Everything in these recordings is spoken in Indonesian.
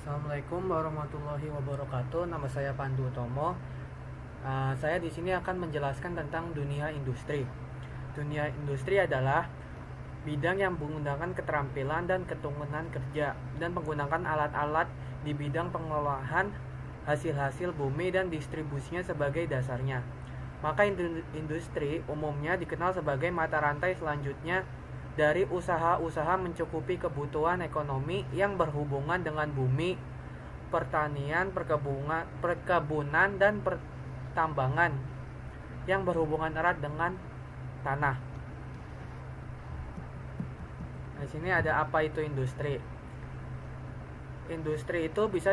Assalamualaikum warahmatullahi wabarakatuh. Nama saya Pandu Utomo. Saya di sini akan menjelaskan tentang dunia industri. Dunia industri adalah bidang yang menggunakan keterampilan dan keturunan kerja dan menggunakan alat-alat di bidang pengelolaan hasil-hasil bumi dan distribusinya sebagai dasarnya. Maka industri umumnya dikenal sebagai mata rantai selanjutnya dari usaha-usaha mencukupi kebutuhan ekonomi yang berhubungan dengan bumi, pertanian, perkebunan dan pertambangan yang berhubungan erat dengan tanah. Di sini ada apa itu industri. Industri itu bisa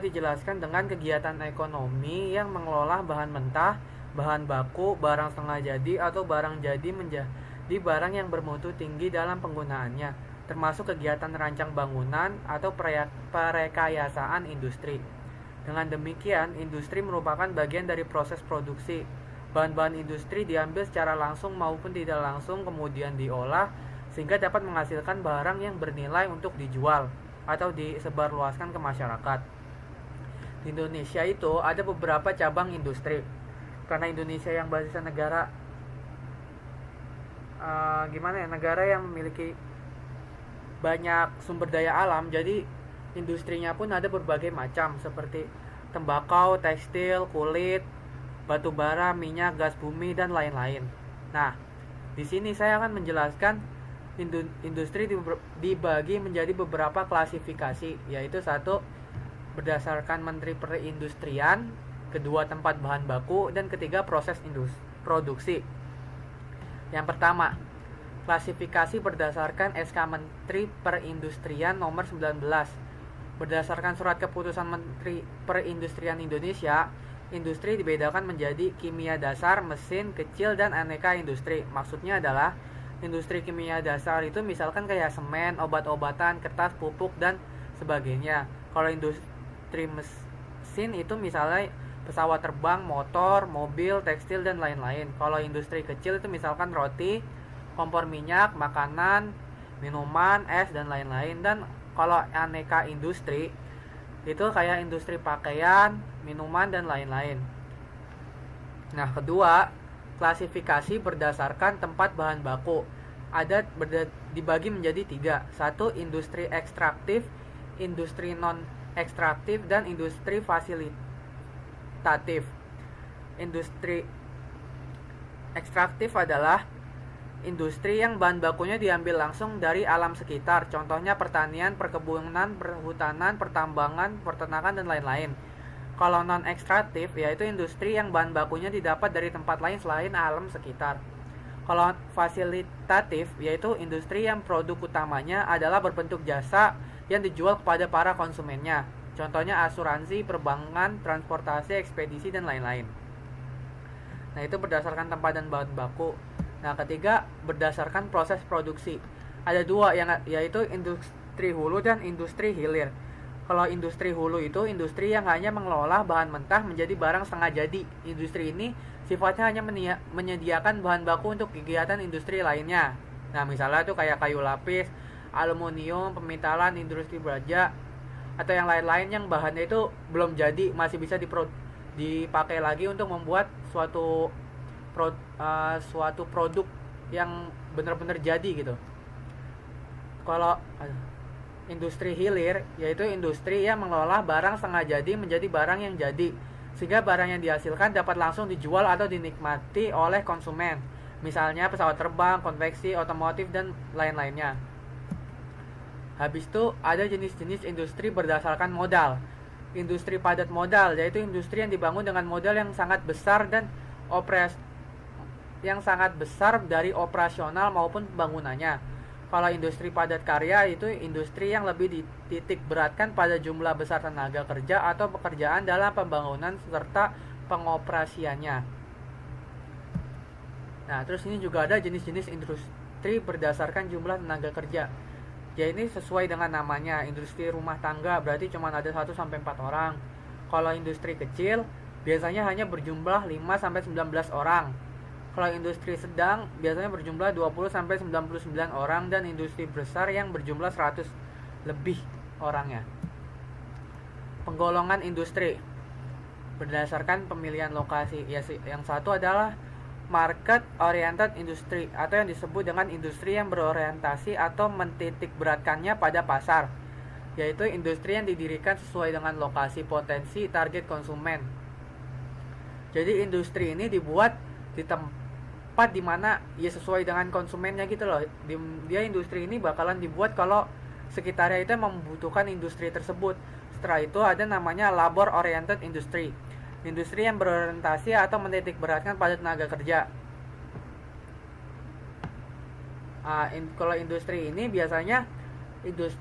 dijelaskan dengan kegiatan ekonomi yang mengelola bahan mentah, bahan baku, barang setengah jadi atau barang jadi menjadi barang yang bermutu tinggi dalam penggunaannya, termasuk kegiatan rancang bangunan atau perekayasaan industri. Dengan demikian, industri merupakan bagian dari proses produksi. Bahan-bahan industri diambil secara langsung maupun tidak langsung kemudian diolah sehingga dapat menghasilkan barang yang bernilai untuk dijual atau disebarluaskan ke masyarakat. Di Indonesia itu ada beberapa cabang industri. Karena Indonesia yang basisnya negara negara yang memiliki banyak sumber daya alam, jadi industrinya pun ada berbagai macam seperti tembakau, tekstil, kulit, batu bara, minyak, gas bumi dan lain-lain. Nah, di sini saya akan menjelaskan industri dibagi menjadi beberapa klasifikasi, yaitu satu berdasarkan Menteri Perindustrian, kedua tempat bahan baku, dan ketiga proses produksi. Yang pertama, klasifikasi berdasarkan SK Menteri Perindustrian nomor 19. Berdasarkan surat keputusan Menteri Perindustrian Indonesia, industri dibedakan menjadi kimia dasar, mesin, kecil, dan aneka industri. Maksudnya adalah industri kimia dasar itu misalkan kayak semen, obat-obatan, kertas, pupuk, dan sebagainya. Kalau industri mesin itu misalnya pesawat terbang, motor, mobil, tekstil, dan lain-lain. Kalau industri kecil itu misalkan roti, kompor minyak, makanan, minuman, es, dan lain-lain. Dan kalau aneka industri itu kayak industri pakaian, minuman, dan lain-lain. Nah, kedua, klasifikasi berdasarkan tempat bahan baku. Ada dibagi menjadi tiga. Satu, industri ekstraktif, industri non-ekstraktif, dan industri fasilitatif. Industri ekstraktif adalah industri yang bahan bakunya diambil langsung dari alam sekitar, contohnya pertanian, perkebunan, perhutanan, pertambangan, peternakan, dan lain-lain. Kalau non-ekstraktif yaitu industri yang bahan bakunya didapat dari tempat lain selain alam sekitar. Kalau fasilitatif yaitu industri yang produk utamanya adalah berbentuk jasa yang dijual kepada para konsumennya. Contohnya asuransi, perbankan, transportasi, ekspedisi, dan lain-lain. Nah, itu berdasarkan tempat dan bahan baku. Nah, ketiga, berdasarkan proses produksi. Ada dua, yaitu industri hulu dan industri hilir. Kalau industri hulu itu industri yang hanya mengelola bahan mentah menjadi barang setengah jadi. Industri ini sifatnya hanya menyediakan bahan baku untuk kegiatan industri lainnya. Nah, misalnya itu kayak kayu lapis, aluminium, pemintalan, industri baja, atau yang lain-lain yang bahannya itu belum jadi, masih bisa dipakai lagi untuk membuat suatu produk yang benar-benar jadi gitu. Kalau industri hilir yaitu industri yang mengelola barang setengah jadi menjadi barang yang jadi, sehingga barang yang dihasilkan dapat langsung dijual atau dinikmati oleh konsumen. Misalnya pesawat terbang, konveksi, otomotif, dan lain-lainnya. Habis itu ada jenis-jenis industri berdasarkan modal. Industri padat modal yaitu industri yang dibangun dengan modal yang sangat besar dan dari operasional maupun bangunannya. Kalau industri padat karya itu industri yang lebih dititik beratkan pada jumlah besar tenaga kerja atau pekerjaan dalam pembangunan serta pengoperasiannya. Nah, terus ini juga ada jenis-jenis industri berdasarkan jumlah tenaga kerja. Ya, ini sesuai dengan namanya, industri rumah tangga berarti cuma ada 1-4 orang. Kalau industri kecil biasanya hanya berjumlah 5-19 orang. Kalau industri sedang biasanya berjumlah 20-99 orang dan industri besar yang berjumlah 100 lebih orangnya. penggolongan industri berdasarkan pemilihan lokasi. Yang satu adalah market oriented industry atau yang disebut dengan industri yang berorientasi atau mentitik beratkannya pada pasar, yaitu industri yang didirikan sesuai dengan lokasi potensi target konsumen. Jadi industri ini dibuat di tempat dimana ya sesuai dengan konsumennya gitu loh. Dia industri ini bakalan dibuat kalau sekitarnya itu membutuhkan industri tersebut. Setelah itu ada namanya labor oriented industry, industri yang berorientasi atau menitik beratkan pada tenaga kerja. Kalau industri ini biasanya industri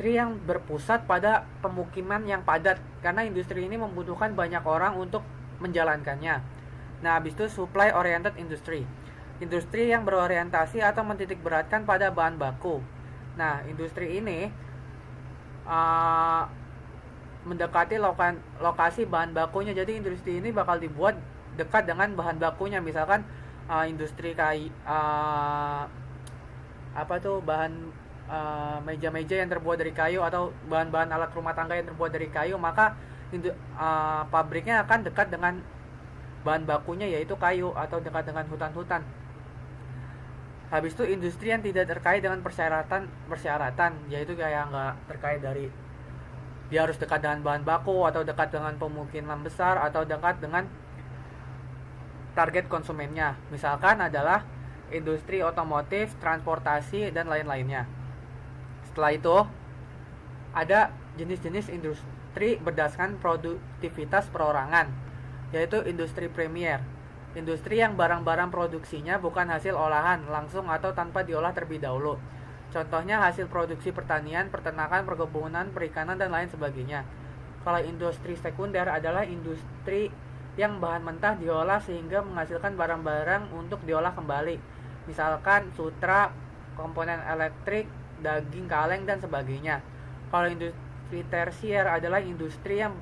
yang berpusat pada pemukiman yang padat, karena industri ini membutuhkan banyak orang untuk menjalankannya. Nah, habis itu supply oriented industry, industri yang berorientasi atau mentitik beratkan pada bahan baku. Nah, industri ini mendekati lokasi bahan bakunya. Jadi industri ini bakal dibuat dekat dengan bahan bakunya. Misalkan industri kayu, bahan meja-meja yang terbuat dari kayu atau bahan-bahan alat rumah tangga yang terbuat dari kayu, maka pabriknya akan dekat dengan bahan bakunya yaitu kayu atau dekat dengan hutan-hutan. Habis itu industri yang tidak terkait dengan persyaratan, yaitu kayak nggak terkait dari dia harus dekat dengan bahan baku atau dekat dengan pemukiman besar atau dekat dengan target konsumennya. Misalkan adalah industri otomotif, transportasi, dan lain-lainnya. Setelah itu ada jenis-jenis industri berdasarkan produktivitas perorangan, yaitu industri premier, industri yang barang-barang produksinya bukan hasil olahan langsung atau tanpa diolah terlebih dahulu. Contohnya hasil produksi pertanian, peternakan, perkebunan, perikanan, dan lain sebagainya. Kalau industri sekunder adalah industri yang bahan mentah diolah sehingga menghasilkan barang-barang untuk diolah kembali. Misalkan sutra, komponen elektrik, daging kaleng, dan sebagainya. Kalau industri tersier adalah industri yang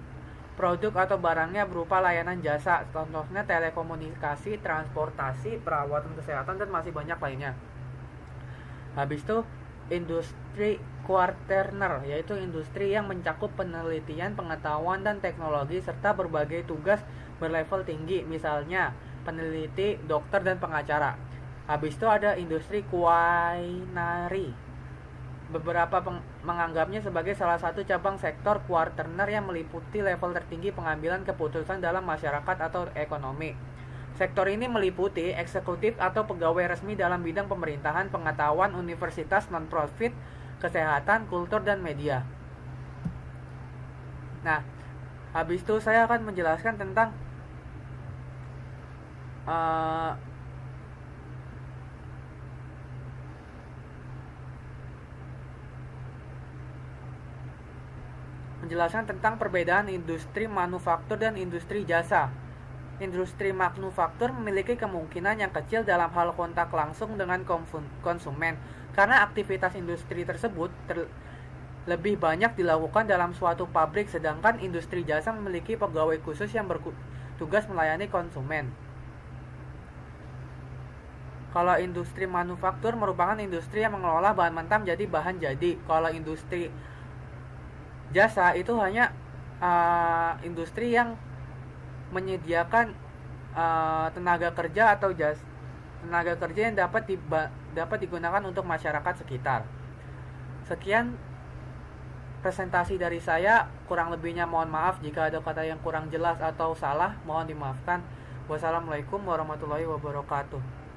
produk atau barangnya berupa layanan jasa, contohnya telekomunikasi, transportasi, perawatan kesehatan, dan masih banyak lainnya. Habis itu industri kuarterner, yaitu industri yang mencakup penelitian, pengetahuan, dan teknologi serta berbagai tugas berlevel tinggi, misalnya peneliti, dokter, dan pengacara. Habis itu ada industri kuinary. Beberapa menganggapnya sebagai salah satu cabang sektor kuarterner yang meliputi level tertinggi pengambilan keputusan dalam masyarakat atau ekonomi. Sektor ini meliputi eksekutif atau pegawai resmi dalam bidang pemerintahan, pengetahuan, universitas, non-profit, kesehatan, kultur, dan media. Nah, habis itu saya akan menjelaskan tentang perbedaan industri manufaktur dan industri jasa. Industri manufaktur memiliki kemungkinan yang kecil dalam hal kontak langsung dengan konsumen, karena aktivitas industri tersebut lebih banyak dilakukan dalam suatu pabrik, sedangkan industri jasa memiliki pegawai khusus yang bertugas melayani konsumen. Kalau industri manufaktur merupakan industri yang mengelola bahan mentah menjadi bahan jadi. Kalau industri jasa itu hanya industri yang menyediakan tenaga kerja atau tenaga kerja yang dapat digunakan untuk masyarakat sekitar. Sekian presentasi dari saya, kurang lebihnya mohon maaf jika ada kata yang kurang jelas atau salah, mohon dimaafkan. Wassalamualaikum warahmatullahi wabarakatuh.